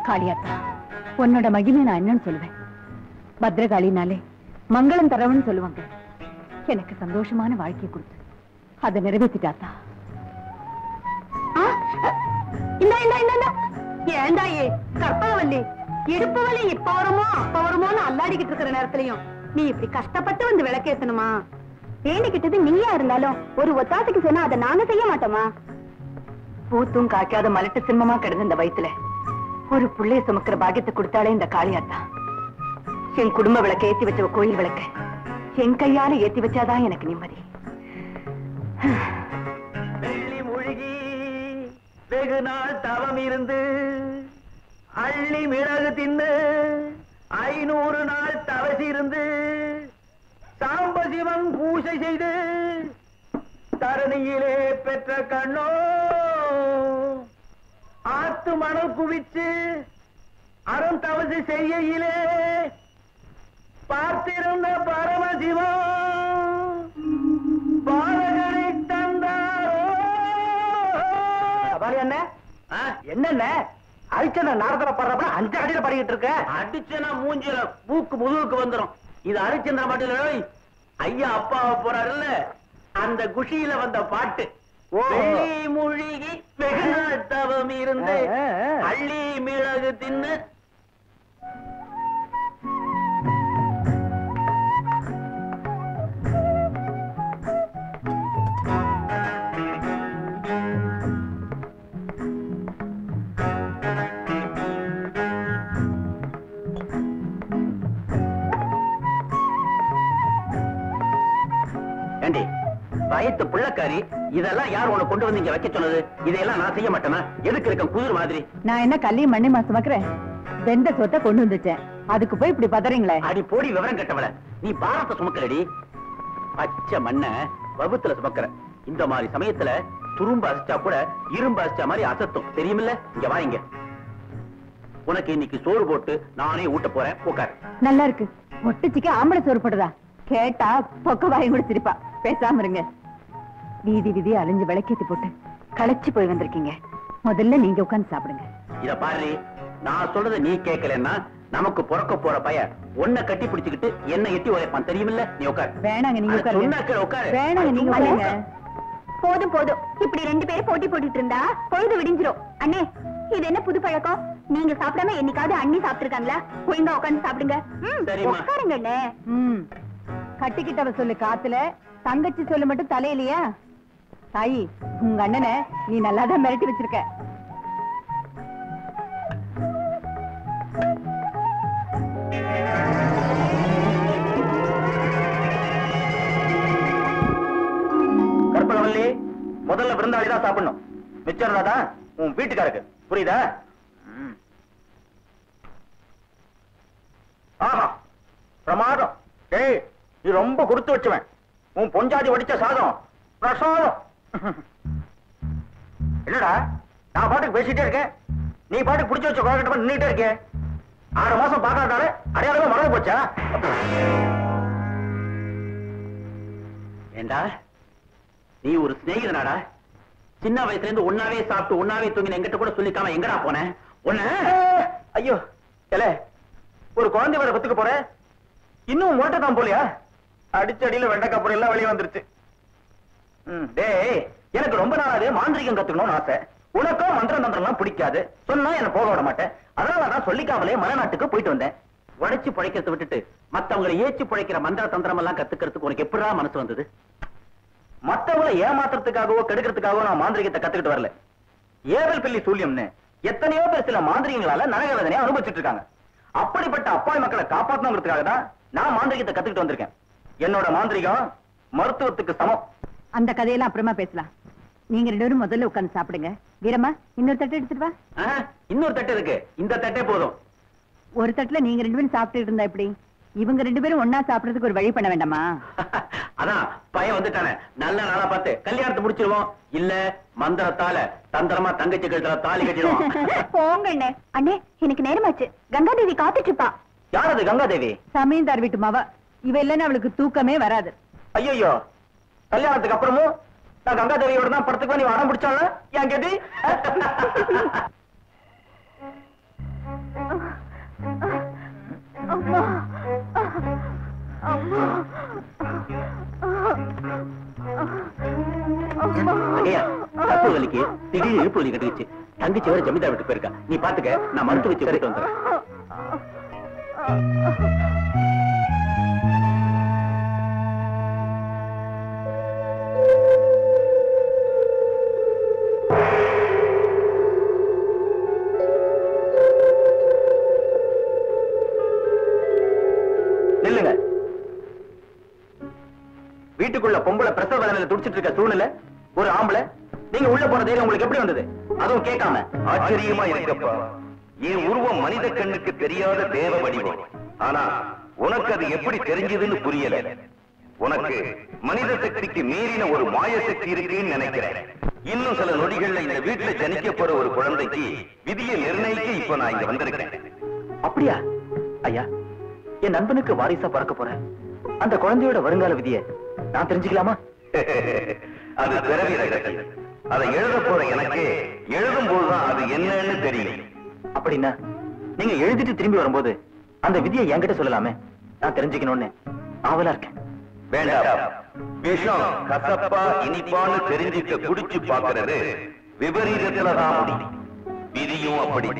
காளியாத்தா, உன்னோட மகிமை நான் என்னன்னு சொல்லுவேன். பத்ரகாளினாலே மங்களம் தரவன்னு சொல்லுவாங்க. எனக்கு சந்தோஷமான வாழ்க்கையை கொடுத்து அதை நிறைவேற்றிட்டாத்தா. ஏண்டாயே கற்பகவல்லி, இடுப்பு வலி இப்ப வருமோ அப்ப வருமோன்னு அல்லாடிக்கிட்டு இருக்கிற நேரத்திலையும் நீ இப்படி கஷ்டப்பட்டு வந்து விளக்கேத்தணுமா? வேண்டிக்கிட்டது நீயா இருந்தாலும் ஒரு ஒத்தாசைக்கு சொன்னா அதை நாங்க செய்ய மாட்டோமா? பூத்தும் காய்க்காத மலட்டு சிம்மமா கிடந்த இந்த வயித்துல ஒரு புள்ளைய சுமக்கிற பாக்கியத்தை கொடுத்தாலே இந்த காளியாத்தா. என் குடும்ப விளக்க ஏத்தி வச்ச கோயில் விளக்க என் கையால ஏத்தி வச்சாதான் எனக்கு நிம்மதி. வெள்ளி மூழ்கி வெகு நாள் தவம் இருந்து அள்ளி மிளகு தின்னு 500 நாள் தவசி இருந்து சாம்பசிவன் பூசை செய்து தரணியிலே பெற்ற கண்ணோ ஆத்து மணல் குவிச்சு அறம் தவசி செய்கையிலே பார்த்திருந்த பரமசிவம் பாலகனை தந்தாரோ. என்ன அரிச்சன நாரதர படுறப்ப 5 அடியில படிக்கிட்டு இருக்க? அடிச்சனா மூஞ்சில மூக்கு முதுகுக்கு வந்துடும். இது அரிச்சந்திர மட்டும் இல்லை, ஐயா அப்பாவை போறாருல்ல அந்த குஷியில வந்த பாட்டு. மூழ்கி வெகு நாள் தவம் இருந்து அள்ளி மிளகு தின்னு. வயத்து புள்ளக்காரி, இதெல்லாம் யார் உனக்கு கொண்டு வந்து இங்க வைக்க சொன்னது? இதையெல்லாம் நான் செய்ய மாட்டேனா? எதுக்கு இருக்க குதிர் மாதிரி? நான் என்ன கல்லையும் மண்ணை மாசம் வைக்கிறேன்? வெந்த சொத்தை கொண்டு வந்துட்டேன், அதுக்கு போய் இப்படி பதறீங்களே? அடி போடி விவரம் கட்டவள, நீ பாரத்தை சுமக்கலடி, பச்சை மண்ண வகுத்துல சுமக்கிற. இந்த மாதிரி சமயத்துல துரும்பு அசிச்சா கூட இரும்பு அசிச்சா மாதிரி அசத்தும், தெரியுமில்ல? இங்க வாங்க, உனக்கு இன்னைக்கு சோறு போட்டு நானே ஊட்ட போறேன், உட்காரு. நல்லா இருக்கு. ஒட்டுச்சிக்கு ஆம்பளை சோறு போடுதா? கேட்டா பொக்க வாங்கி கூட சிரிப்பா. பேசாம இருங்க. வீதி வீதி அலைஞ்சு விளக்கேத்தி போட்டு களைச்சு போய் வந்திருக்கீங்க. முதல்ல நீங்க உட்கார்ந்து சாப்பிடுங்க. இத பாரு, நான் சொல்றத நீ கேட்கலன்னா நமக்கு பிறக்க போற பையன் உன்னை கட்டி பிடிச்சுக்கிட்டு என்ன எட்டி உழைப்பான், தெரியுமில்ல? நீ உட்காரு. வேணாங்க, நீங்க உட்காரு. வேணாங்க, நீங்க உட்காருங்க. போதும் போதும், இப்படி 2 பேரும் போட்டி போட்டுட்டு இருந்தா பொழுது விடிஞ்சிரும். அண்ணே, இது என்ன புது பழக்கம்? நீங்க சாப்பிடாம என்னைக்காவது அண்ணி சாப்பிட்டுருக்காங்களா? ஒழுங்கா உட்கார்ந்து சாப்பிடுங்க. உட்காருங்க அண்ணே. கட்டிக்கிட்டவ சொல்லு காத்துல, தங்கச்சி சொல்லு மட்டும் தலையிலையா? தாயி, உங்க அண்ணனை நீ நல்லாதான் மிரட்டி வச்சிருக்க. கற்பகவல்லி, முதல்ல விருந்தாளிதான் சாப்பிடணும். மிச்சம் தான் உன் வீட்டுக்காருக்கு, புரியுதா? ஆமா, பிரமாதம். ஏய், நீ ரொம்ப கொடுத்து வச்சுவேன். உன் பொஞ்சாதி வடிச்ச சாதம் பிரசாதம். என்னடா நான் பாட்டுக்கு பேசிட்டே இருக்கேன், நீ பாட்டுக்கு பிடிச்சு வச்ச குழந்தை நின்றுட்டே இருக்கேன். 6 மாசம் பார்க்காட்டாலே அடையாளமா மறந்து போச்சா? ஏண்டா நீ ஒரு சிநேகிதனாடா? சின்ன வயசுல இருந்து ஒன்னாவே சாப்பிட்டு ஒன்னாவே தூங்கின எங்கிட்ட கூட சொல்லிக்காம எங்கடா போனேன்? ஐயோ, ஒரு குழந்தை வேற பத்துக்க போற, இன்னும் மோட்டதான் போலியா? அடிச்சடியில வெண்டைக்காய் பொருள் எல்லாம் வெளியே வந்துருச்சு. டேய், எனக்கு ரொம்ப நாளாவே மாந்திரிகம் கத்துக்கணும்னு ஆசை. உனக்கும் மந்திரம் தந்திரம் பிடிக்காது, சொன்னா என்ன போக விட மாட்டேன். அதனாலதான் சொல்லிக்காமலே மலைநாட்டுக்கு போயிட்டு வந்தேன். உழைச்சு பிழைக்கிறத விட்டுட்டு மத்தவங்களை ஏச்சு பிழைக்கிற மந்திர தந்திரம் எல்லாம் கத்துக்கிறதுக்கு உனக்கு எப்படா மனசு வந்தது? மத்தவங்களை ஏமாத்துறதுக்காகவோ கெடுக்கிறதுக்காகவோ நான் மாந்திரிகத்தை கத்துக்கிட்டு வரல. ஏவல் பில்லி சூல்யம்னு எத்தனையோ பேர் சில மாந்திரிகங்களால நரக வேதனையை அனுபவிச்சுட்டு இருக்காங்க. அப்படிப்பட்ட அப்பாவி மக்களை காப்பாற்றணுங்கிறதுக்காக தான் நான் மாந்திரிகத்தை கத்துக்கிட்டு வந்திருக்கேன். என்னோட மாந்திரிகம் மருத்துவத்துக்கு சமம். அந்த கதையெல்லாம் அப்புறமா பேசலாம். நீங்க 2 பேரும் முதல்ல உட்கார்ந்து சாப்பிடுங்க. வீரம்மா, இன்னொரு தட்டு எடுத்துட்டு வா. இன்னொரு தட்டு இருக்கு, இந்த தட்டே போதும். ஒரு தட்டுல நீங்க 2 பேரும் சாப்பிட்டு இருந்தா எப்படி? இவங்க 2 பேரும் ஒன்னா சாப்பிடுறதுக்கு ஒரு வழி பண்ண வேண்டாமா? அதான் பையன் வந்துட்டானே, நல்ல நாளா பார்த்து கல்யாணத்தை முடிச்சிருவோம். இல்ல மந்திரத்தால தந்திரமா தங்கச்சி கழுத்துல தாலி கட்டிடுவோம். போங்க அண்ணே. அண்ணே, எனக்கு நேரமாச்சு. கங்காதேவி காத்துட்டு இருப்பா. யார் அது? கங்காதேவி. சமீந்தார் வீட்டு மாவ. இவ இல்லைன்னா அவளுக்கு தூக்கமே வராது. ஐயோ, கல்யாணத்துக்கு அப்புறமும் நான் கங்காதேவியோட தான் படத்துக்கு நீ அடம் பிடிச்சால ஏன் கேட்டி? வலிக்கு திடீர் இழுப்பு வலி கட்டுச்சு. தங்கச்சி வர ஜமீன்தார் வீட்டுக்கு போயிருக்கா. நீ பாத்துக்க, நான் மருத்துவ வச்சு போயிட்டு வந்துடுறேன். நில்லுங்க. வீட்டுக்குள்ள பொம்பளை பிரசவ வேதனையில துடிச்சிட்டு இருக்க சூழ்நிலை ஒரு ஆம்பளை நீங்க உள்ள போற தைரியம் உங்களுக்கு எப்படி வந்தது? அதுவும் கேட்காம. ஆச்சரியமா இருக்கப்பா. என் உருவம் மனித கண்ணுக்கு தெரியாத தேவ வடிவம். ஆனா உனக்கு அது எப்படி தெரிஞ்சதுன்னு புரியல. உனக்கு மனித சக்திக்கு மீறின ஒரு மாய சக்தி இருக்குன்னு நினைக்கிறேன். இன்னும் சில நொடிகள்ல இந்த வீட்டுல ஜனிக்க போற ஒரு குழந்தைக்கு விதியை நிர்ணயிக்க இப்ப நான் இங்க வந்திருக்கேன். அப்படியா? ஐயா, என் நண்பனுக்கு வாரிசா பறக்க போறேன். அந்த குழந்தையோட வருங்கால விதியை நான் தெரிஞ்சுக்கலாமா? அது பிறவி ரகசியம். அதை எழுத போற எனக்கு எழுதும் போதுதான் அது என்னன்னு தெரியும். அப்படின்னா நீங்க எழுதிட்டு திரும்பி வரும்போது அந்த விதியை என்கிட்ட சொல்லலாமே, நான் தெரிஞ்சுக்கணும்னு ஆவலா இருக்கேன். வேண்டாம். விஷம் கசப்பா இனிப்பான்னு தெரிஞ்சுக்க குடிச்சு பாக்குறது விபரீதத்துலதான் முடியும். விதியும் அப்படி.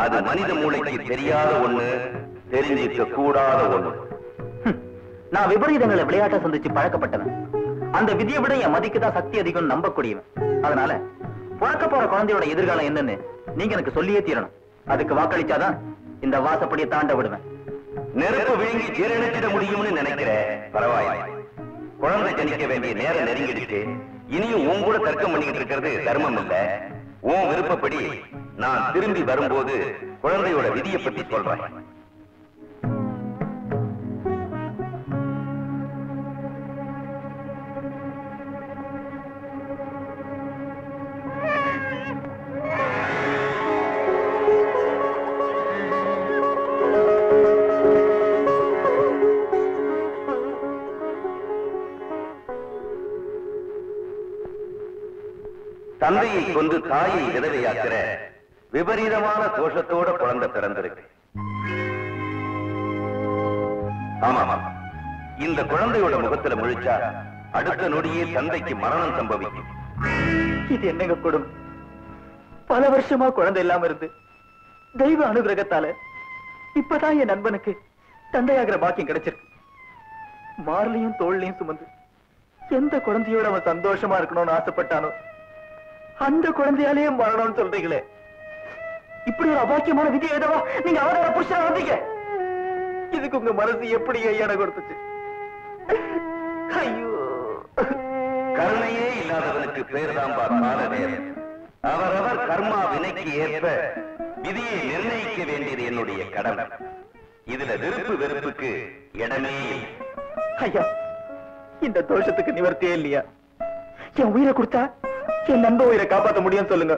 அது மனித மூளைக்கு தெரியாத ஒண்ணு, தெரிஞ்சுக்க கூடாத ஒண்ணு. நான் விபரீதங்களை விளையாட்ட சந்திச்சு பழக்கப்பட்டவன். அந்த விதியை விட என் மதிக்கு தான் சக்தி அதிகம் நம்பக்கூடியவன். அதனால பிறக்க போற குழந்தையோட எதிர்காலம் என்னன்னு நீங்க எனக்கு சொல்லியே தீரணும். அதுக்கு வாக்களிச்சாதான் இந்த வாசப்படியை தாண்ட விடுவேன். நெருப்பு விழுங்கி ஜீரணிச்சிட முடியும்னு நினைக்கிறேன். பரவாயில்லை. குழந்தை ஜனிக்க வேண்டிய நேரம் நெருங்கிடுச்சு. இனியும் உன் கூட தர்க்கம் பண்ணிக்கிட்டு இருக்கிறது தர்மம் இல்ல. உன் விருப்பப்படி நான் திரும்பி வரும்போது குழந்தையோட விதியை பத்தி சொல்றேன். தந்தையை கொண்டு தாயை விதவையாக்கிற விபரீதமான தோஷத்தோட குழந்தை பிறந்திருக்கு. ஆமா, இந்த குழந்தையோட முகத்துல முழிச்சா அடுத்த நொடியே தந்தைக்கு மரணம் சம்பவிக்கும். இது என்னங்க கொடுமை? பல வருஷமா குழந்தை இல்லாம இருந்து தெய்வ அனுகிரகத்தால இப்பதான் என் நண்பனுக்கு தந்தையாகிற பாக்கியம் கிடைச்சிருக்கு. மார்லையும் தோல்லையும் சுமந்து எந்த குழந்தையோட அவன் சந்தோஷமா இருக்கணும்னு ஆசைப்பட்டானோ அந்த குழந்தையாலேயே மரணம்னு சொல்றீங்களே. இப்படி ஒரு அபாக்கியமான விதி எழுதவா நீங்க அவரோட புருஷனா வந்தீங்க? இதுக்கு உங்க மனசு எப்படி ஐயான கொடுத்துச்சு? ஐயோ, கருணையே இல்லாதவனுக்கு பேர்தான் கால நேரம். அவரவர் கர்மா வினைக்கு ஏற்ப விதியை நிர்ணயிக்க வேண்டியது என்னுடைய கடமை. இதுல விருப்பு வெறுப்புக்கு இடமே இல்லை. ஐயா, இந்த தோஷத்துக்கு நிவர்த்தியே இல்லையா? என் உயிரை கொடுத்தா என் நண்ப உயிரை காப்பாற்ற முடியும் சொல்லுங்க.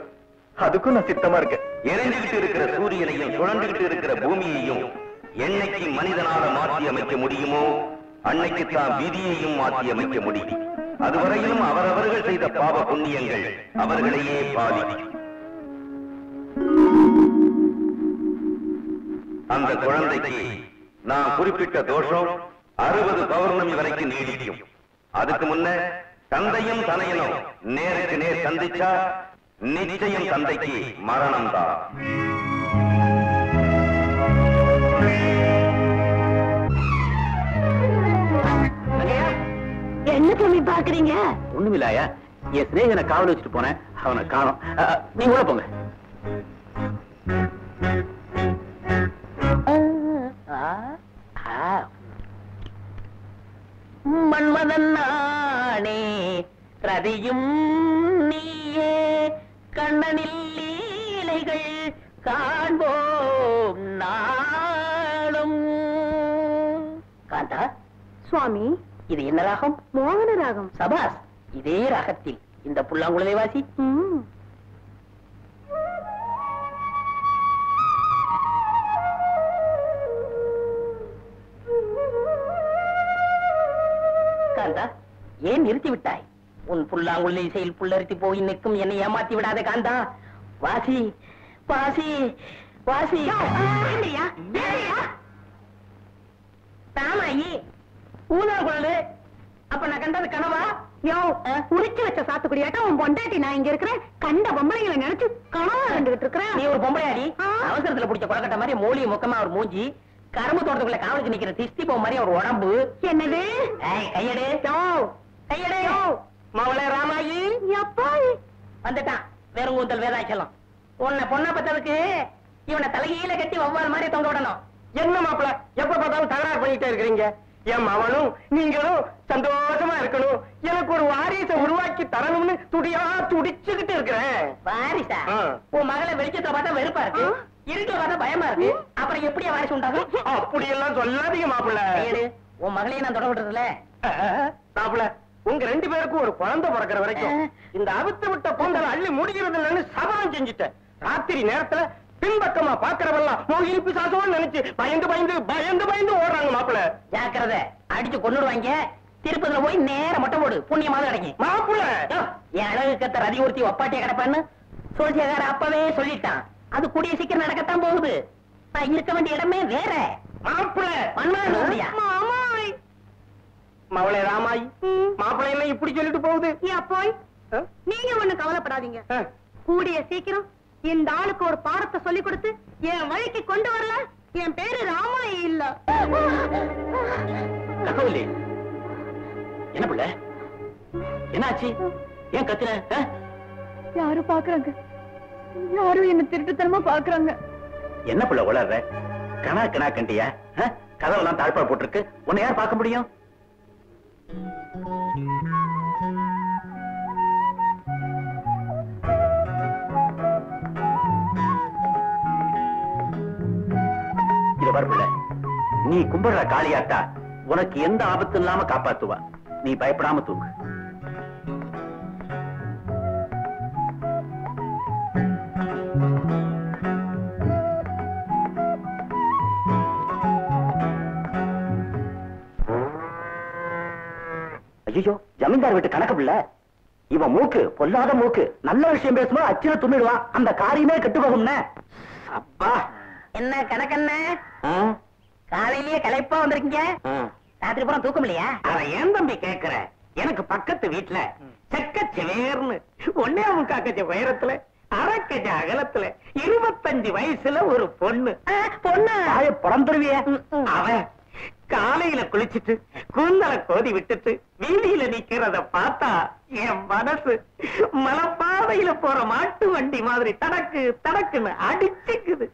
அதுக்கும் நான் சித்தமா இருக்கேன். எரிஞ்சுகிட்டு இருக்கிற சூரியனையும் சுழந்துகிட்டு இருக்கிற பூமியையும் என்னைக்கு மனிதனால மாற்றி அமைக்க முடியுமோ அன்னைக்கு தான் விதியையும் மாற்றி அமைக்க முடியும். அதுவரையிலும் அவரவர்கள் செய்த பாவ புண்ணியங்கள் அவர்களையே பாதிக்கும். அந்த குழந்தைக்கு நான் குறிப்பிட்ட தோஷம் 60 பௌர்ணமி வரைக்கும் நீடிக்கும். அதுக்கு முன்ன தந்தையும் தனையனும் நேருக்கு நேர் சந்திச்சா நிச்சயம் தந்தைக்கு மரணம் தான். என்ன தம்பி பாக்குறீங்க? ஒண்ணுமில்லாயா, என் சிநேகனை காவல் வச்சுட்டு போனேன், அவனை காணோம். நீங்க உள்ள போங்க. மன்மதன் நானே ரதியும் நீயே கண்ணனில் லீலைகள் காண்போம் நாளும். காந்தா, சுவாமி, இது என்ன ராகம்? மோகன ராகம். சபாஸ், இதே ராகத்தில் இந்த புல்லாங்குழலை வாசி. காந்தா, ஏன் நிறுத்தி விட்டாய்? உன் புல்லாங்குழல் இசையில் புல்லரித்து போய் நிற்கும் என்னை ஏமாத்தி விடாதே காந்தா. வாசி வாசி வாசி. தாமாயி ஊதா குழலு. அப்ப நான் கண்டது கனவா? யோ, உரிச்சு வச்ச சாத்துக்குடியாட்டம் உன் பொண்டாட்டி நான் இங்க இருக்கிறேன். கண்ட பொம்பளைங்களை நினைச்சு கனவா கண்டுகிட்டு இருக்கிறேன். நீ ஒரு பொம்பளையாடி. அவசரத்துல பிடிச்ச கொலக்கட்ட மாதிரி மூலிய முக்கமா ஒரு மூஞ்சி, கரும்பு தோட்டத்துக்குள்ள காவலுக்கு நிக்கிற திஸ்தி போ மாதிரி ஒரு உடம்பு. என்னது? கையடு கையடு. மவளே ராமாயி வந்துட்டான். வெறும் கூந்தல் வேதாச்சலம். உன்னை பொண்ணா பத்ததுக்கு இவனை தலைகீழ கட்டி ஒவ்வொரு மாதிரி தொங்க விடணும். என்ன மாப்பிள எப்ப பார்த்தாலும் தகராறு பண்ணிட்டே இருக்கிறீங்க? என் மவனும் நீங்களும் சந்தோஷமா இருக்கணும், எனக்கு ஒரு வாரிசை உருவாக்கி தரணும்னு துடியா துடிச்சுக்கிட்டு இருக்கிறேன். வாரிசா? உன் மகளை வெளிச்சத்தை பார்த்தா வெறுப்பா இருக்கு, இருட்டுல பார்த்தா பயமா இருக்கு. அப்புறம் எப்படியா வாரிசு உண்டாகும்? அப்படி எல்லாம் சொல்லாதீங்க மாப்பிள. உன் மகளையும் நான் தொட விடுறதுல மாப்பிள, உங்க 2 பேருக்கும் ஒரு குழந்தை பிறக்கிற வரைக்கும் இந்த அவித்து விட்ட பொங்கல் அள்ளி முடிகிறது இல்லைன்னு சபலம் செஞ்சுட்டேன். ராத்திரி நேரத்துல பின்பக்கமா பாக்குறவெல்லாம் மோகினி பிசாசோன்னு நினைச்சு பயந்து பயந்து பயந்து பயந்து ஓடுறாங்க மாப்பிள. ஜாக்கிரத, அடிச்சு கொண்டுடுவாங்க. திருப்பதில போய் நேர மொட்டை போடு, புண்ணியமாவது கிடைக்கும். மாப்பிள, என் அழகு கத்த ரதி ஊர்த்தி ஒப்பாட்டிய கிடப்பான்னு சோசியக்கார அப்பவே சொல்லிட்டான். அது கூடிய சீக்கிரம் நடக்கத்தான் போகுது. நான் இருக்க வேண்டிய இடமே வேற. மாப்பிள மவளே ராமாயி, மாப்பிளை என்ன இப்படி சொல்லிட்டு போகுது? போய் நீங்க ஒண்ணு கவலைப்படாதீங்க. கூடிய சீக்கிரம் இந்த ஆளுக்கு ஒரு பாடத்தை சொல்லி கொடுத்து என் வழிக்கு கொண்டு வரல. என் பேரு ராமாயி இல்ல. ககவல்லி, என்ன பிள்ளை என்னாச்சு? ஏன் கத்துற? யாரும் பாக்குறாங்க, யாரும் என்ன திருட்டுத்தனமா பாக்குறாங்க. என்ன பிள்ளை உளர்ற? கணா கணா கண்டியா? கதவெல்லாம் தாழ்பா போட்டிருக்கு, உன்னை யார் பார்க்க முடியும்? இத வரல, நீ கும்பிடுற காளியாத்தா உனக்கு எந்த ஆபத்து இல்லாம காப்பாத்துவா. நீ பயப்படாம தூங்கு. ஐயோ, ஜமீன்தார் வீட்டு கணக்கு பிள்ளை. இவன் மூக்கு பொல்லாத மூக்கு. நல்ல விஷயம் பேசுமா அச்சில துண்ணிடுவான். அந்த காரியமே கெட்டு போகும்னே. அப்பா, என்ன கணக்கண்ண காலையிலேயே களைப்பா வந்திருக்கீங்க? ராத்திரி பூரா தூக்கம் இல்லையா? அத ஏன் தம்பி கேக்குற? எனக்கு பக்கத்து வீட்டுல செக்கச்சவேர்னு 1.25 உயரத்துல 1/2 அகலத்துல 25 வயசுல ஒரு பொண்ணு. பொண்ணு பிறந்துருவிய. அவன் காலையில குளிச்சுட்டு கூந்தலை கோதி விட்டுட்டு வீதியில நிக்கிறத பார்த்தா என் மனசு மலைப்பாதையில போற மாட்டு வண்டி மாதிரி தடக்கு தடக்குன்னு அடிச்சுக்குது.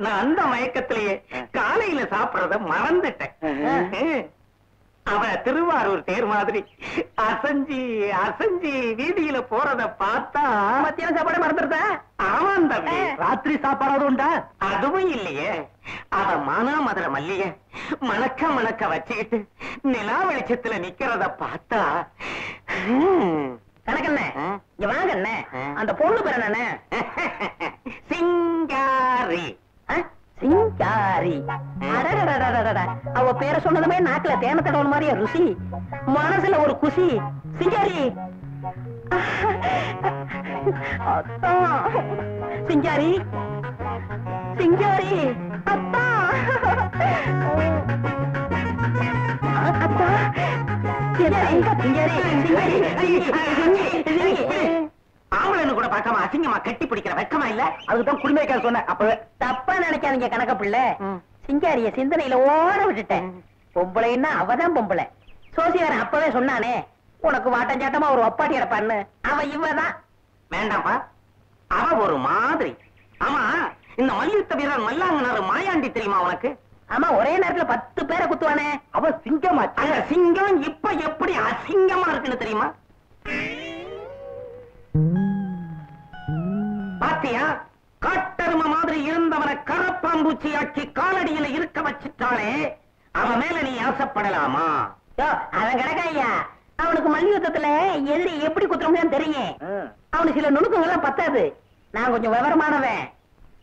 நான் அந்த மயக்கத்திலேயே காலையில சாப்பிடறத மறந்துட்டேன். அவ திருவாரூர் தேர் மாதிரி அசஞ்சி அசஞ்சி வீதியில போறத பார்த்தா மத்தியான சாப்பாடு மறந்துருதா? ஆமாம் தம்பி, ராத்திரி சாப்பாடு உண்டா? அதுவும் இல்லையே. அவ மானாமதுரை மல்லிய மணக்க மணக்க வச்சுக்கிட்டு நிலா வெளிச்சத்துல நிக்கிறத பார்த்தா கணக்கண்ண இங்க வாங்கண்ண. அந்த பொண்ணு பேர் என்ன? சிங்காரி. சிங்காரி. அவ பேரை சொன்னதுமே நாக்குல தேன தடவல் மாதிரியா ருசி, மனசுல ஒரு குசி. சிங்காரி சிங்காரி சிங்காரி அத்தா அத்தா ஆம்பளை கூட பார்க்காம அசிங்கமா கட்டி பிடிக்கிற வெக்கமா இல்ல? அதுதான் குடிமைக்கார சொன்னேன். அப்பவே தப்பா நினைக்காதீங்க கணக்க பிள்ளை. சிங்காரிய சிந்தனையில ஓட விட்டுட்டேன். பொம்பளைன்னா அவதான் பொம்பளை. சோசியாரன் அப்பவே சொன்னானே உனக்கு வாட்டஞ்சாட்டமா ஒரு ஒப்பாட்டி அடப்பான்னு. அவ இவதான். வேண்டாம்ப்பா, அவ ஒரு மாதிரி. ஆமா, இந்த மல்யுத்த வீரர் மல்லாங்கனாரு மாயாண்டி தெரியுமா உனக்கு? ஆமா, ஒரே நேரத்துல 10 பேரை குத்துவானே. அவ சிங்கமா? அந்த சிங்கம் இப்ப எப்படி அசிங்கமா இருக்குன்னு தெரியுமா? பாத்தியா, காட்டெருமை மாதிரி இருந்தவனை கரப்பாம்பூச்சி ஆக்கி காலடியில இருக்க வச்சுட்டாலே, அவன் மேல நீ ஆசைப்படலாமா? அவன் கிடக்காய்யா, அவனுக்கு மல்யுத்தத்துல எதிரி எப்படி குத்துறோம்னு தெரியும். அவனுக்கு சில நுணுக்கங்கள்லாம் பத்தாது. நான் கொஞ்சம் விவரமானவன்.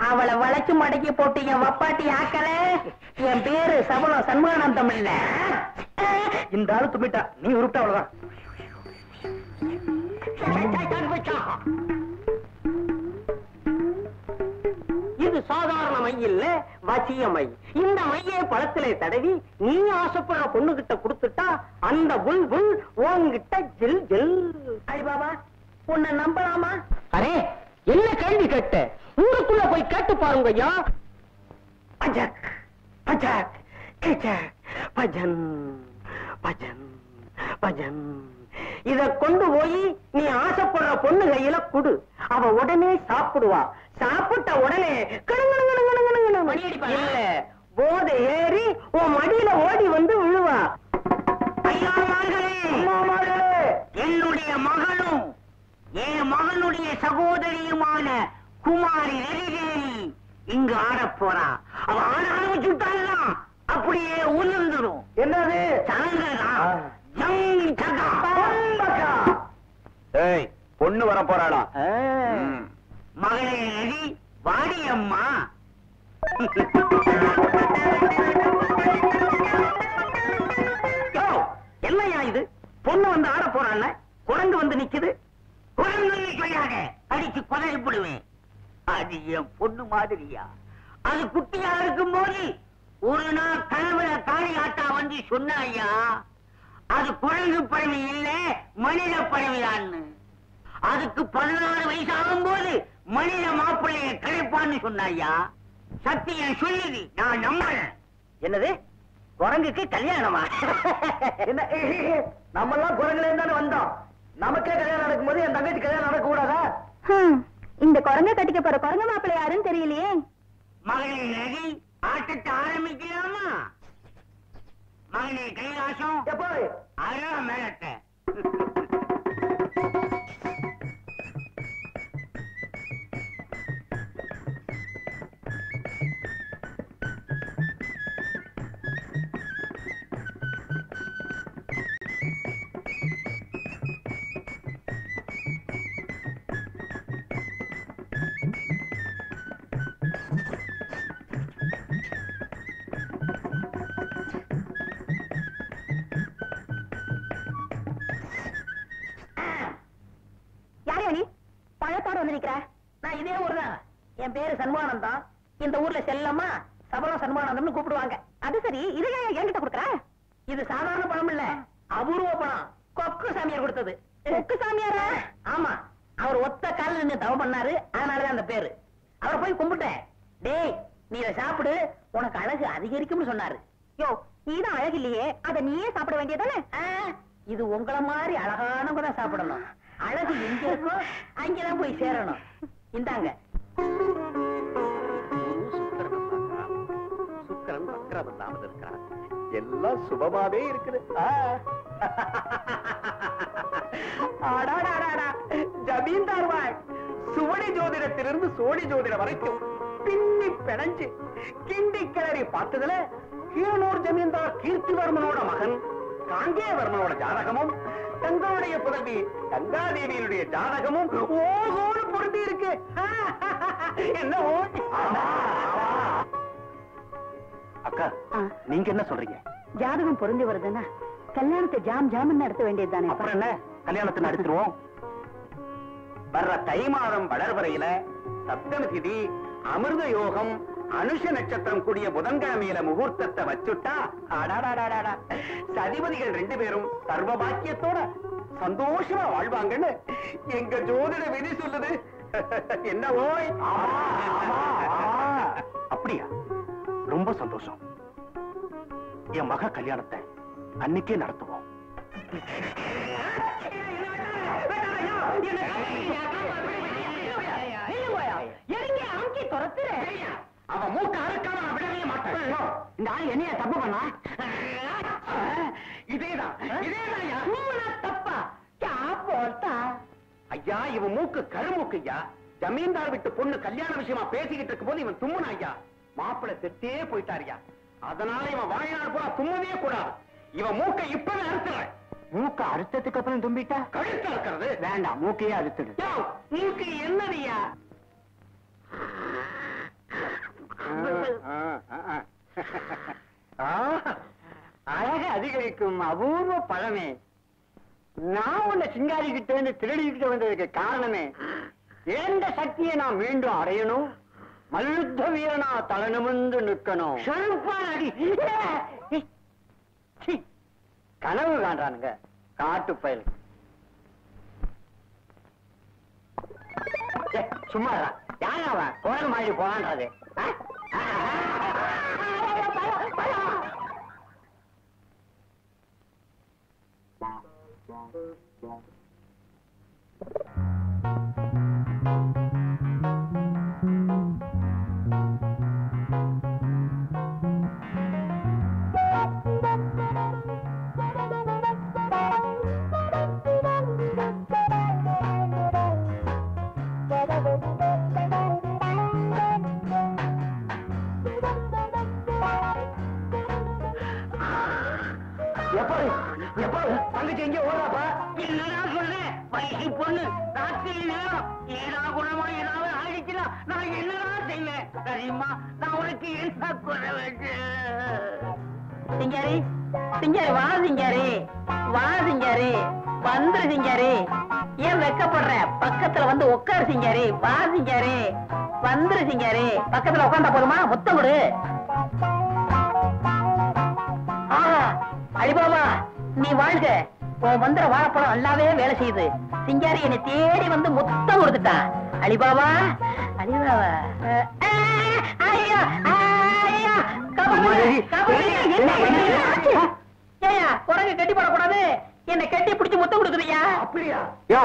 அவளை வளைச்சு மடக்கி போட்டு என் வப்பாட்டி ஆக்கல. என் பேரு சபலம் சண்முகானந்தம் இல்ல. இந்த ஆளு தும்பிட்டா, நீ உருப்பிட்டா அவ்வளவுதான். இது சாதாரண மை இல்ல, வசிய மை. இந்த மையை பழத்திலே தடவி நீ ஆசைப்படுற பொண்ணு கிட்ட கொடுத்துட்டா அந்த புல் புல் உன்கிட்ட ஜில் ஜில். அடி பாபா, உன்னை நம்பலாமா? அரே, என்ன கேள்வி கேட்ட? ஊருக்குள்ள போய் கேட்டு பாருங்க ஐயா. பஜக் பஜக் கிச்சக் பஜன் பஜன் பஜன். இத கொண்டு போய் நீ ஆசைப்படுற பொண்ணு கையில குடு. அவ உடனே சாப்பிடுவா. சாப்பிட்ட உடனே இல்ல, போதை ஏறி உன் மடியில ஓடி வந்து விழுவா. என்னுடைய மகனும் என் மகனுடைய சகோதரியுமான குமாரி நெறிதேவி இங்கு ஆடப் போறா. அவ ஆட ஆரம்பிச்சுட்டான்னா அப்படியே உணர்ந்துடும். என்னது? பொண்ணு வர போறாளா? மகளே நெறி, வாடியம்மா. என்னையா இது? பொண்ணு வந்து ஆட போறாள், குரங்கு வந்து நிக்குது. குரங்கு சொல்லியாக அடிச்சு கொலைப்படுவேன். அது என் பொண்ணு மாதிரியா? அது குட்டியா இருக்கும் போது ஒரு நாள் கனவுல காளியாட்டா வந்து சொன்னாயா, அது குரங்கு பறவை இல்ல, மனித பறவையான்னு. அதுக்கு 16 வயசாகும் போது மனித மாப்பிள்ளைய கிடைப்பான்னு சொன்னாயா. சத்தியம் சொல்லுது, நான் நம்புறேன். என்னது? குரங்குக்கு கல்யாணமா? என்ன, நம்ம எல்லாம் குரங்குல இருந்தானே வந்தோம். நமக்கே கல்யாணம் நடக்கும் போது என் தங்கச்சி கல்யாணம் நடக்க கூடாதா? இந்த குரங்க கட்டிக்க போற குரங்க மாப்பிள்ளை யாருன்னு தெரியலையே. மகளே நகை, ஆட்டத்தை ஆரம்பிக்கலாமா? மகனே கைலாசம், எப்போ அழகா மேலட்ட. நான் இதே ஊர்தான். என் பேரு சண்முகானந்தம். இந்த ஊர்ல செல்லம்மா சபலம் சண்முகானந்தம்னு கூப்பிடுவாங்க. அது சரி, இதை என்கிட்ட கொடுக்குற? இது சாதாரண பணம் இல்ல, அபூர்வ பணம். கொக்கு சாமியார் கொடுத்தது. கொக்கு சாமியாரா? ஆமா, அவர் ஒத்த கால நின்று தவம் பண்ணாரு, அதனாலதான் அந்த பேரு. அவரை போய் கும்பிட்டேன். டேய், நீ இதை சாப்பிடு, உனக்கு அழகு அதிகரிக்கும்னு சொன்னாரு. யோ, நீதான் அழகு இல்லையே, அதை நீயே சாப்பிட வேண்டியதானே? இது உங்கள மாதிரி அழகானவங்க தான் சாப்பிடணும். அழகு எங்க இருக்கோ அங்கதான் போய் சேரணும். இந்தாங்க. சுக்கரன் வக்கரம் இல்லாமல் இருக்கிறான். எல்லாம் சுபமாவே இருக்குது. ஜமீன்தார் வாழ் சுவடி ஜோதிடத்திலிருந்து சோடி ஜோதிடம் வரைக்கும் பின்னி பிணைஞ்சு கிண்டி கிளறி பார்த்ததுல கீழூர் ஜமீன்தார் கீர்த்திவர்மனோட மகன் காங்கேயவர்மனோட ஜாதகமும் தங்களுடைய புதல்வி கங்காதேவியினுடைய ஜாதகமும் ஓகோடு பொருந்தி இருக்கு. என்ன அக்கா, நீங்க என்ன சொல்றீங்க? ஜாதகம் பொருந்தி வருதுன்னா கல்யாணத்தை ஜாம் ஜாமன் நடத்த வேண்டியதுதானே? அப்புறம் என்ன, கல்யாணத்தை நடத்திடுவோம். வர்ற தை மாதம் வளர்வரையில சப்தம திதி, அமிர்த யோகம், அனுஷ நட்சத்திரம் கூடிய புதன்கிழமையில முகூர்த்தத்தை வச்சுட்டா சதிபதிகள் 2 பேரும் சர்வ பாக்கியத்தோட சந்தோஷமா வாழ்வாங்கன்னு எங்க ஜோதிட விதி சொல்லுது. என்ன ஓய்? அப்படியா? ரொம்ப சந்தோஷம். என் மக கல்யாணத்தை அன்னைக்கே நடத்துவோம். அவன் மூக்க அறுக்காம நான் விடவே மாட்டேன். இந்த ஆள் என்னைய தப்பு பண்ணா? இதேதான் தப்பா? ஐயா, இவன் மூக்கு கருமூக்கு ஐயா. ஜமீன்தார் விட்டு பொண்ணு கல்யாண விஷயமா பேசிக்கிட்டு இருக்கும் போது இவன் தும்முனா ஐயா. மாப்பிள்ளை செத்தே போயிட்டாரியா. அதனால இவன் வாழ்நாள் பூரா தும்மவே கூடாது. இவன் மூக்கை இப்பவே அறுத்துறேன். மூக்க அறுத்ததுக்கு அப்புறம் தும்பிட்டா கழுத்து அறுக்கிறது வேண்டாம், மூக்கையே அறுத்துடு. மூக்கு என்னதுயா? அழக அதிகரிக்கும் கிடைக்கும் அபூர்வ பழமே, நான் உன்னை சிங்காரி கிட்ட இருந்து திருடிக்கிட்டு வந்ததுக்கு காரணமே, எந்த சக்தியை நான் மீண்டும் அடையணும், மல்யுத்த வீரனா தலை நிமிர்ந்து நிற்கணும். கனவு காண்றானுங்க காட்டு பயல். சும்மா யாரு அவன் குரல் மாதிரி போறான்றது? தங்கச்சி எங்க ஓடாப்பா? என்னடா சொல்ற? வயசு பொண்ணு ராத்திரி நேரம் ஏதா குணமா ஏதாவது ஆயிடுச்சுன்னா நான் என்னடா செய்வேன் தெரியுமா? நான் உனக்கு என்ன குறை வச்சு? சிங்காரி சிங்காரி வா, சிங்காரி வா, சிங்காரி வந்துரு, சிங்காரி ஏன் வெக்கப்படுற? பக்கத்துல வந்து உட்காரு சிங்காரி. வா சிங்காரி, வந்துரு சிங்காரி. பக்கத்துல உட்காந்தா போதுமா? முத்தம் கொடு. அலிபாபா நீ வாழ்க. உன் மந்திர வாழைப்பழம் நல்லாவே வேலை செய்யுது. சிங்காரி என்னை தேடி வந்து முத்தம் கொடுத்துட்டா. அலிபாபா அலிபாபா குரங்கு கட்டி போடக்கூடாது. என்னை கட்டி பிடிச்சு முத்தம் கொடுக்குறியா? அப்படியா? யோ,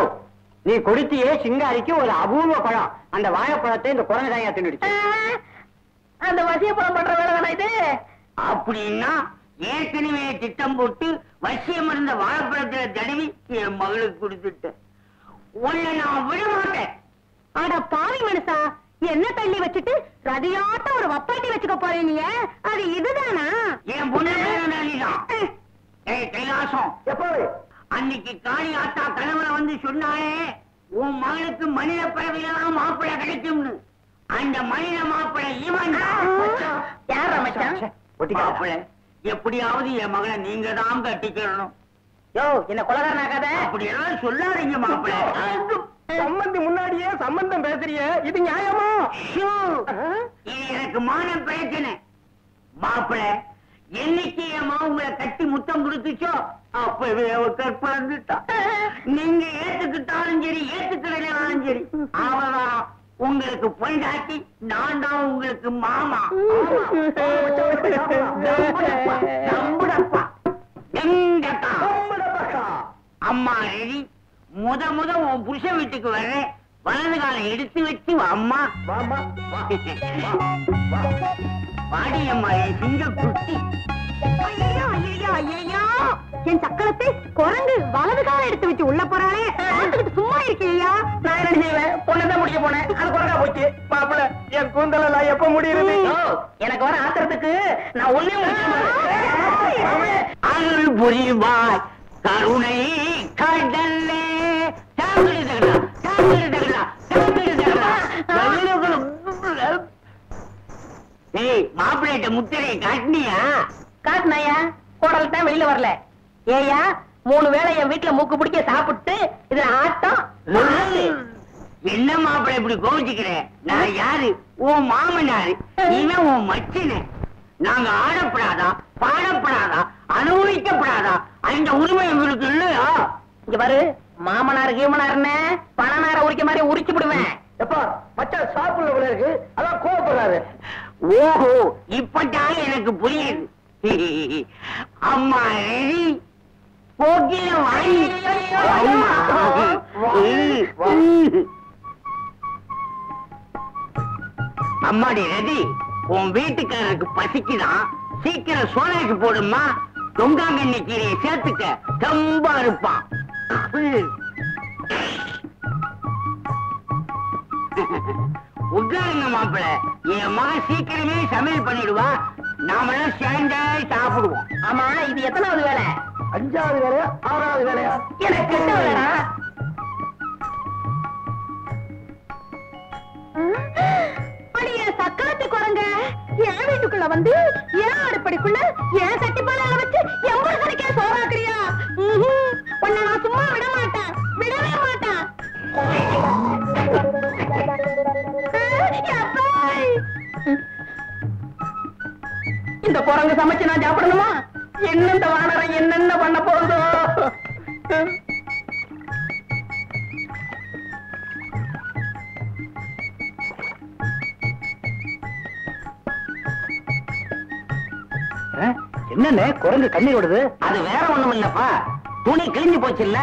நீ கொடுத்தியே சிங்காரிக்கு ஒரு அபூர்வ பழம். அந்த வாழைப்பழத்தை இந்த குரங்கு தாயா தின்னுடுச்சு. அந்த வசியப்பழம் பண்ற வேலை தானே இது? அப்படின்னா ஏற்கனவே திட்டம் போட்டு வசியம் இருந்த வாழைப்பழத்துல தடவி என் மகளுக்கு கொடுத்துட்ட. உன்னை நான் விட மாட்டேன். அட பாவி மனுஷா, என்ன தள்ளி வச்சுட்டு ரதியாட்ட ஒரு வப்பாட்டி வச்சுக்க போறீங்க? அது இதுதானா? என் பொண்ணுதான். கைலாசம், அன்னைக்கு காளி ஆத்தா கணவனை வந்து சொன்னாலே உன் மகளுக்கு மனித பிறவிலாம் மாப்பிள்ளை கிடைக்கும்னு. அந்த மனித மாப்பிள்ளை இவன். யார் அமைச்சன்? மாப்பிள்ளை எப்படியாவது என் மகளை நீங்க தான் கட்டிக்கணும். யோ, என்ன கொலகாரனாக்காத. அப்படி எல்லாம் சொல்லாதீங்க மாப்பிள்ளை. சம்பந்தி முன்னாடியே சம்பந்தம் பேசுறிய, இது நியாயமா? இது எனக்கு மான பிரச்சனை. மாப்பிள்ளை என்னைக்கு என் உங்களை கட்டி முத்தம் கொடுத்துச்சோ அப்பவே அவ கற்பழந்துட்டா. நீங்க ஏத்துக்கிட்டாலும் சரி ஏத்துக்கிட்டாலும் சரி அவதான் உங்களுக்கு பொண்டாட்டி, நான் தான் உங்களுக்கு மாமா. அம்மா ரெடி. முத உன் புருஷ வீட்டுக்கு வர்றேன். வலது காலம் எடுத்து வச்சு அம்மா வாடி அம்மா என் சிங்க குட்டி. ஐயோ ஐயோ ஐயோ, என் சக்கரத்தை குரங்கு வலது காலம் எடுத்து வச்சு உள்ள போறானே, சும்மா இருக்கியா? நான் என்ன செய்வேன்? பொண்ணதான் முடிக்க போனேன், அது குரங்கா போச்சு. மாப்பிள்ள என் கூந்தல நான் எப்ப முடியுது? எனக்கு வர ஆத்திரத்துக்கு நான் ஒண்ணே அருள் புரிவாய் கருணை கடலே. மாப்பிள்ளைட்ட முத்திரையை காட்டினியா? காட்டினாயா? குடல் தான் வெளியில வரல. ஏயா 3 வேளை என் வீட்டுல மூக்கு பிடிக்க சாப்பிட்டு இதுல ஆட்டம். என்ன மாப்பிள்ளை இப்படி கோவிச்சுக்கிற? நான் யாரு? உன் மாமனாரு, நீங்க உன் மச்சின. நாங்க ஆடப்படாதா, பாடப்படாதா, அனுபவிக்கப்படாதா? அந்த உரிமை எங்களுக்கு இல்லையா? இங்க பாரு, மாமனார் கீமனார்னு பணநார உரிக்க மாதிரி உரிச்சு விடுவேன். எப்பா மச்சான் சாப்பிடல போல இருக்கு, அதான் கோவப்படுறாரு. ஓஹோ, இப்பதான் எனக்கு புரியுது. அம்மா ரெடி, போக்கில வாங்கி. அம்மாடி ரெடி, உன் வீட்டுக்காரருக்கு பசிக்குதான், சீக்கிரம் சோலைக்கு போடுமா. தொங்காங்கண்ணி கீரையை சேர்த்துக்க, ரொம்ப இருப்பான். உட்காருங்க மாப்பிள்ள, என் மகன் சீக்கிரமே சமையல் பண்ணிடுவா. நாமெல்லாம் சேர்ந்தே சாப்பிடுவோம். ஆமா, இது எத்தனாவது வேலை? 5வது வேலையா 6வது வேலையா? எனக்கு என்ன வேலைடா? சக்கரத்து குரங்க என் வீட்டுக்குள்ள வந்து ஏன் அடுப்படிக்குள்ள ஏன் சட்டி பால வச்சு எவ்வளவு கணக்கே சோற இந்த குரங்கு சமைச்சு நான் சாப்பிடணுமா? என்ன இந்த வானரம் என்னென்ன பண்ண போகுதோ? என்னன்னு குரங்கு கண்ணீர் விடுது? அது வேற ஒண்ணும் இல்லப்பா, துணி கிழிஞ்சு போச்சு இல்ல,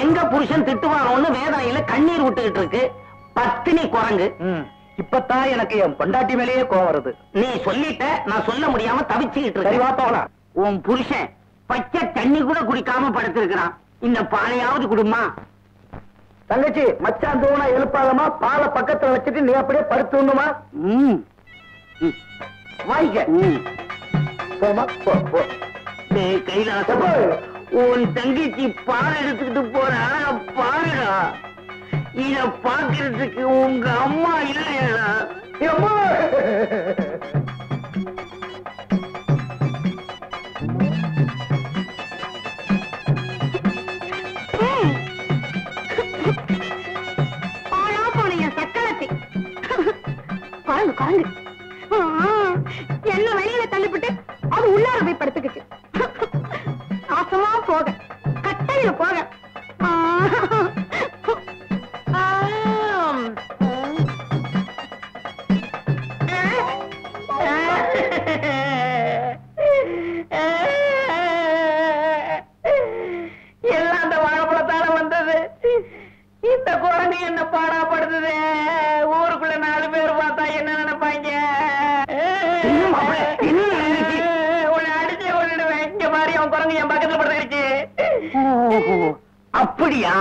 எங்க புருஷன் திட்டுவாரோன்னு வேதனையில கண்ணீர் விட்டுக்கிட்டு இருக்கு. பத்தினி குரங்கு. இப்பதான் எனக்கு என் பொண்டாட்டி மேலேயே கோவம் வருது. நீ சொல்லிட்ட, நான் சொல்ல முடியாம தவிச்சுக்கிட்டு சரி, வா இருக்கேன். போகலாம். உன் புருஷன் பச்சை தண்ணி கூட குடிக்காம படுத்திருக்கிறான். இந்த பானையாவது குடுமா? தங்கச்சி, மச்சான் தூணா எழுப்பாதமா, பாலை பக்கத்துல வச்சுட்டு நீ அப்படியே படுத்துணுமா? வாய்க்க. போமா, போ போ. டேய் கைலாசம், உன் தங்கச்சி பால் எடுத்துக்கிட்டு போற அழக பாருடா. இத பாக்குறதுக்கு உங்க அம்மா இல்லையா? அம்மா! பாழா போன என் சக்கரத்தை குரங்கு குரங்கு என்ன வெளியில தள்ளிவிட்டு அது உள்ளார போய் படுத்துக்கிச்சு. நாசமா போக, கட்டையில போக. எல்லாம் அந்த வாழைப்பழத்தால வந்தது. இந்த குரங்கு என்ன பாடாப்படுது. ஊருக்குள்ள 4 பேர் பார்த்தா என்ன நினைப்பாங்க? உன்னை அடிச்சு கொண்டுடுவேன். இங்க பாரு, அவன் குரங்கு என் பக்கத்துல படுத்துருச்சு. அப்படியா?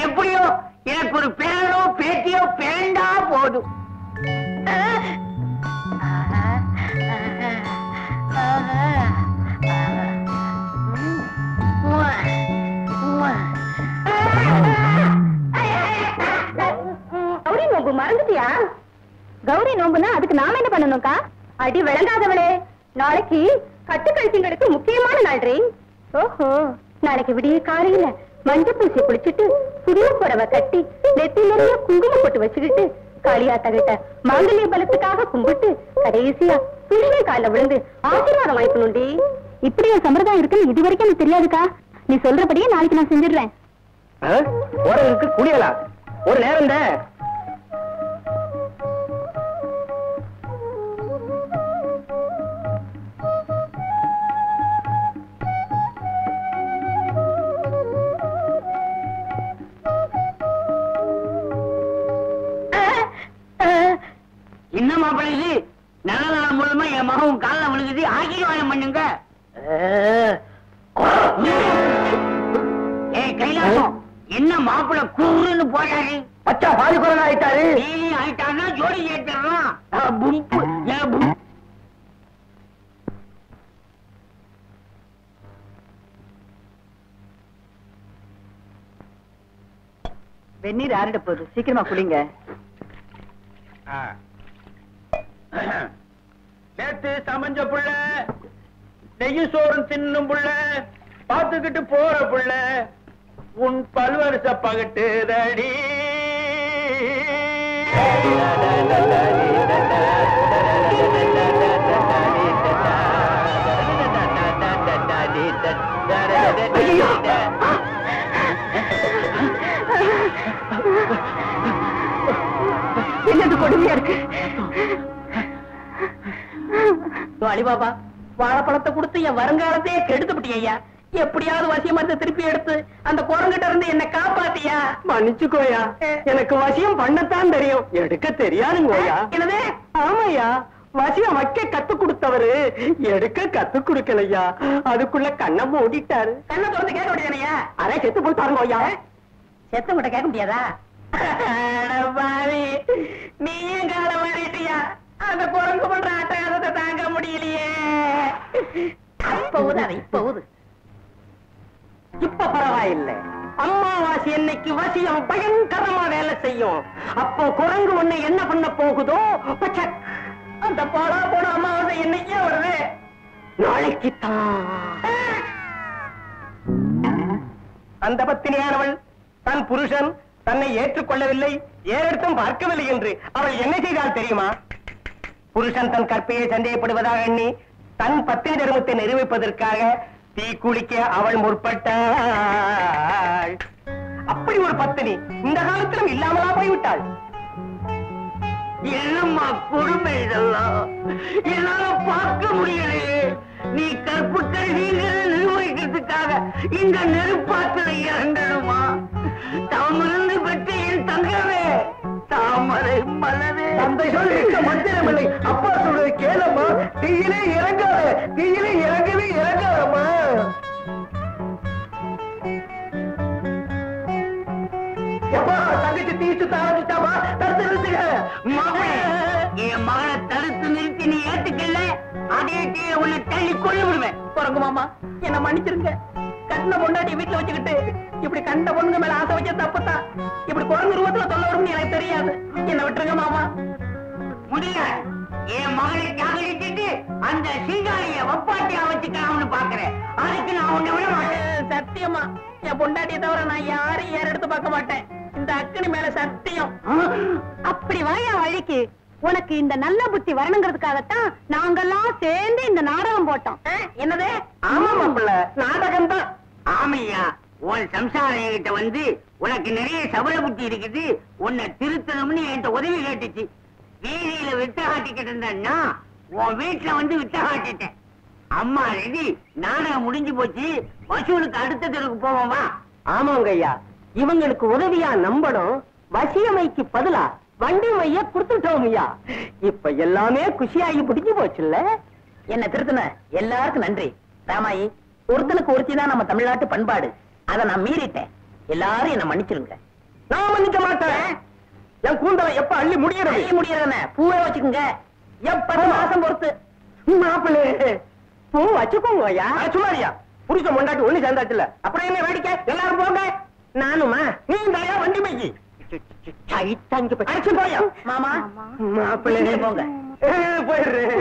எப்படியோ எனக்கு ஒரு பேரோ பேட்டியோ பேண்டா போதும். கௌரி நோம்பு மறந்துட்டியா? கௌரி நோம்புனா அதுக்கு நாம என்ன பண்ணணும்க்கா? அடி விளங்காதவளே, நாளைக்கு கட்டு கழிச்சுங்களுக்கு முக்கியமான நாள்றி. ஓஹோ, நாளைக்கு விடிய காலையில மஞ்சள் பூசி குளிச்சுட்டு புதிய புடவை கட்டி நெத்தி நிறைய குங்குமம் போட்டு வச்சுக்கிட்டு காளியாத்தகிட்ட மாங்கல்ய பலத்துக்காக கும்பிட்டு கடைசியா புருஷன் கால விழுந்து ஆசீர்வாதம் வாய்க்கணும்டி. இப்படி ஒரு சம்பிரதாயம் இருக்குன்னு இது வரைக்கும் எனக்கு தெரியாதுக்கா. நீ சொல்றபடியே நாளைக்கு நான் செஞ்சிடுறேன். குரங்குக்கு குளியலா? ஒரு நேரம் தான். என்ன மாப்பிள்ளை இது? நல்ல நாள் மூலமா என் மகன் காலில் விழுகுது, ஆசீர்வாதம் பண்ணுங்க. ஏய் கைலாசம், என்ன மாப்பிள்ளை கூறுன்னு போறாரு? பச்சா பாதி குரங்கு ஆயிட்டாரு. நீ ஆயிட்டான்னா ஜோடி ஏற்றிடலாம். வெந்நீர் ஆறிட போகுது, சீக்கிரமா குளிங்க. நேத்து சமைஞ்ச புள்ள, நெய்யும் சோறும் தின்னும் புள்ள, பாத்துக்கிட்டு போற புள்ள, உன் பல்வரிச பகட்டு தடி. என்னது கொடுமையா இருக்கு? அலிபாபா, வாழைப்பழத்தை கொடுத்து என் வருங்காலத்தையே கெடுத்துப்பிட்டியா ஐயா. எப்படியாவது வசியமரத்தை திருப்பி எடுத்து அந்த குரங்கிட்ட இருந்து என்ன காப்பாத்தியா. மன்னிச்சுக்கோயா, எனக்கு வசியம் பண்ணத்தான் தெரியும், எடுக்க தெரியாதுங்கோயா. என்னது? ஆமாயா, வசியம் வைக்க கத்து கொடுத்தவரு எடுக்க கத்து கொடுக்கலையா. அதுக்குள்ள கண்ணை மூடிட்டாரு. கண்ணை திறந்து கேட்க முடியாதையா? அதை செத்து போய் பாருங்கோயா. செத்த கிட்ட கேட்க முடியாதா? பாவி, நீயும் கால மாறிட்டியா? அந்த குரங்கு பண்ற அட்டகாசத்தை தாங்க முடியலையே. அப்போது அதை இப்போது இப்ப பரவாயில்லை. அம்மாவாசி என்னைக்கு வசியம் பயங்கரமா வேலை செய்யும். அப்போ குரங்கு ஒண்ணு என்ன பண்ண போகுதோ, பச்சக். அந்த போடா போன அமாவாசை என்னைக்கே வருது. நாளைக்குத்தான். அந்த பத்தினியானவள் தன் புருஷன் தன்னை ஏற்றுக்கொள்ளவில்லை, ஏறெடுத்தும் பார்க்கவில்லை என்று அவள் என்ன செய்தால் தெரியுமா? புருஷன் தன் கற்பையை சந்தேகப்படுவதாக எண்ணி தன் பத்தினி தர்மத்தை நிரூபிப்பதற்காக தீக்குளிக்க அவள் முற்பட்டாள். அப்படி ஒரு பத்தினி இந்த காலத்திலும் இல்லாமலா போய்விட்டாள். என்னம்மா கொடுமை இதெல்லாம், என்னால பார்க்க முடியலையே. நீ கற்பு கல்விகளை நிர்வகிக்கிறதுக்காக இந்த நெருப்பாத்துல இறங்கணுமா? தாமிருந்து பெற்ற என் தங்கமே, தாமரை மலரே. தந்தை சொல்லிக்க மந்திரமில்லை, அப்பா சொல்றது கேளம்மா. தீயிலே இறங்காத, தீயிலே இறங்கவே இறங்காதம்மா. தங்கச்சி தீச்சு ஆரம்பிச்சாமா, தடுத்து நிறுத்துக. என் மகனை தடுத்து நிறுத்தி நீ ஏத்துக்கல, அதே தீய உன்னை தள்ளி கொண்டு விடுவேன். குரங்கு மாமா, என்ன மன்னிச்சிருங்க. கட்டின பொண்டாட்டி வீட்டுல வச்சுக்கிட்டு இப்படி கண்ட பொண்ணுங்க மேல ஆசை வச்ச தப்புதான். இப்படி குரங்கு ரூபத்துல சொல்ல வரும்னு எனக்கு தெரியாது. என்ன விட்டுருங்க மாமா. முடியல, என் மகனை காதலிச்சுட்டு அந்த சீகாழிய வப்பாட்டியா வச்சுக்கலாம்னு பாக்குறேன். அதுக்கு நான் உன்னை விட மாட்டேன். சத்தியமா என் பொண்டாட்டியை தவிர நான் யாரையும் ஏற எடுத்து பார்க்க மாட்டேன். இந்த அக்கனி மேல சத்தியம். அப்படி வாயா வழிக்கு. உனக்கு இந்த நல்ல புத்தி வரணுங்கிறதுக்காகத்தான் நாங்கெல்லாம் சேர்ந்து இந்த நாடகம் போட்டோம். என்னது? ஆமா மாப்பிள்ள, நாடகம் தான். ஆமையா, உன் சம்சாரிகிட்ட வந்து உனக்கு நிறைய சபல புத்தி இருக்குது, உன்னை திருத்தணும்னு என்கிட்ட உதவி கேட்டுச்சு. வீதியில விட்ட காட்டிக்கிட்டு இருந்தேன்னா உன் வீட்டுல வந்து விட்ட காட்டிட்டேன். அம்மா ரெடி, நாடகம் முடிஞ்சு போச்சு, வசூலுக்கு அடுத்த தெருக்கு போவோமா? ஆமாங்க ஐயா, இவங்களுக்கு உதவியா நம்பணும். வசியமைக்கு பதிலா வண்டி மைய கொடுத்துட்டோம் ஐயா. இப்ப எல்லாமே குஷியாகி பிடிச்சு போச்சுல்ல. என்ன திருத்தின எல்லாருக்கும் நன்றி. ராமாயி, ஒருத்தனுக்கு ஒருத்தி தான் நம்ம தமிழ்நாட்டு பண்பாடு. அதை நான் மீறிட்டேன். எல்லாரும் என்ன மன்னிச்சிருங்க. நான் மன்னிக்க மாட்டேன். என் கூந்தலை எப்ப அள்ளி முடியறது? முடியறதுன பூவே வச்சுக்கோங்க. எப்ப மாசம் பொறுத்து. மாப்பிள்ளை பூ வச்சுக்கோங்க ஐயா. சும்மாரியா, புருஷ முண்டாட்டி ஒண்ணு சேர்ந்தாச்சுல, அப்புறம் என்ன வேடிக்கை? எல்லாரும் போங்க. நானுமா? நீ தாயா வண்டி மைக்கு அடிச்சு போயா மாமா மாப்பிள்ளை போங்க. போயிடுறேன்.